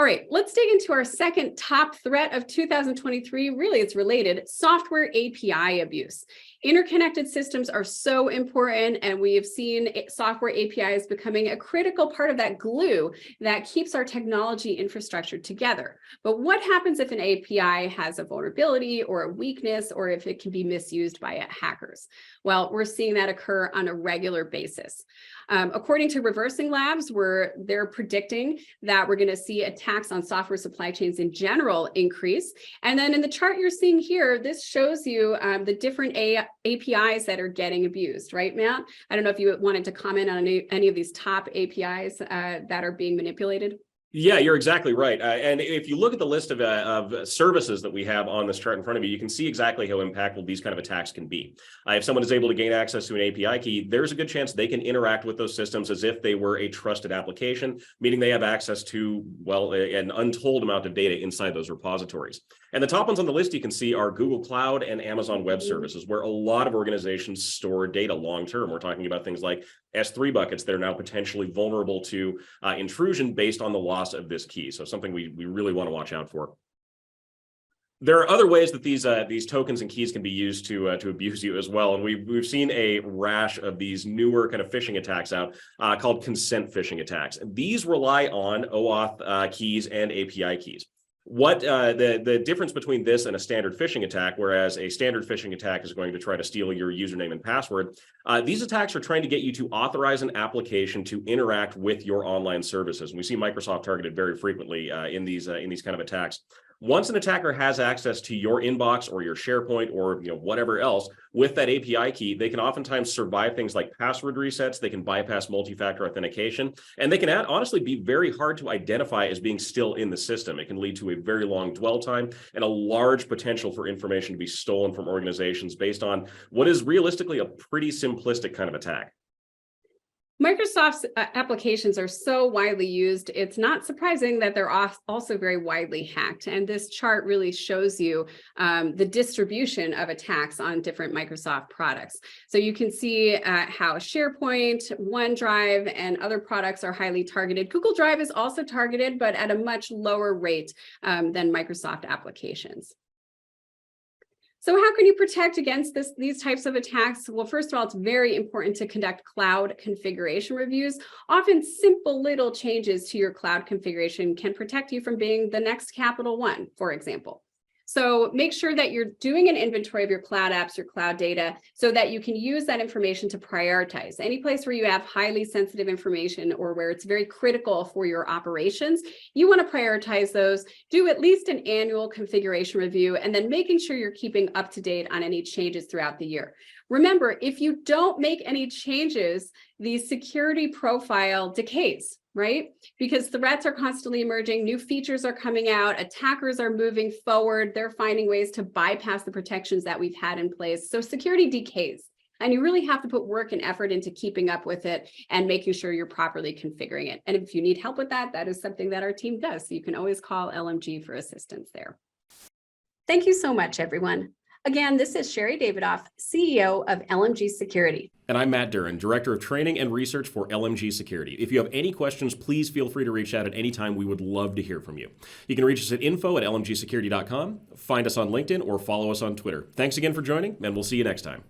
All right, let's dig into our second top threat of 2023. Really, it's related: software API abuse. Interconnected systems are so important, and we have seen software APIs becoming a critical part of that glue that keeps our technology infrastructure together. But what happens if an API has a vulnerability or a weakness, or if it can be misused by hackers? Well, we're seeing that occur on a regular basis. According to Reversing Labs, they're predicting that we're going to see attacks on software supply chains in general increase. And then in the chart you're seeing here, this shows you the different APIs that are getting abused, right, Matt? I don't know if you wanted to comment on any of these top APIs that are being manipulated. Yeah, you're exactly right. And if you look at the list of services that we have on this chart in front of you, you can see exactly how impactful these kind of attacks can be. If someone is able to gain access to an API key, there's a good chance they can interact with those systems as if they were a trusted application, meaning they have access to, well, an untold amount of data inside those repositories. And the top ones on the list you can see are Google Cloud and Amazon Web Services, where a lot of organizations store data long term. We're talking about things like S3 buckets that are now potentially vulnerable to intrusion based on the loss of this key. So something we really want to watch out for. There are other ways that these tokens and keys can be used to abuse you as well, and we've seen a rash of these newer kind of phishing attacks out called consent phishing attacks. And these rely on OAuth keys and API keys. What the difference between this and a standard phishing attack, whereas a standard phishing attack is going to try to steal your username and password, these attacks are trying to get you to authorize an application to interact with your online services. And we see Microsoft targeted very frequently in these kind of attacks. Once an attacker has access to your inbox or your SharePoint or whatever else with that API key, they can oftentimes survive things like password resets. They can bypass multi-factor authentication, and they can honestly be very hard to identify as being still in the system. It can lead to a very long dwell time and a large potential for information to be stolen from organizations based on what is realistically a pretty simplistic kind of attack. Microsoft's applications are so widely used, it's not surprising that they're also very widely hacked. And this chart really shows you the distribution of attacks on different Microsoft products. So you can see how SharePoint, OneDrive, and other products are highly targeted. Google Drive is also targeted, but at a much lower rate than Microsoft applications. So how can you protect against these types of attacks? Well, first of all, it's very important to conduct cloud configuration reviews. Often simple little changes to your cloud configuration can protect you from being the next Capital One, for example. So make sure that you're doing an inventory of your cloud apps, your cloud data, so that you can use that information to prioritize. Any place where you have highly sensitive information or where it's very critical for your operations, you want to prioritize those, do at least an annual configuration review, and then making sure you're keeping up to date on any changes throughout the year. Remember, if you don't make any changes, the security profile decays, right? Because threats are constantly emerging, new features are coming out, attackers are moving forward, they're finding ways to bypass the protections that we've had in place. So security decays, and you really have to put work and effort into keeping up with it and making sure you're properly configuring it. And if you need help with that, that is something that our team does. So you can always call LMG for assistance there. Thank you so much, everyone. Again, this is Sherry Davidoff, CEO of LMG Security. And I'm Matt Duran, Director of Training and Research for LMG Security. If you have any questions, please feel free to reach out at any time. We would love to hear from you. You can reach us at info@lmgsecurity.com, find us on LinkedIn, or follow us on Twitter. Thanks again for joining, and we'll see you next time.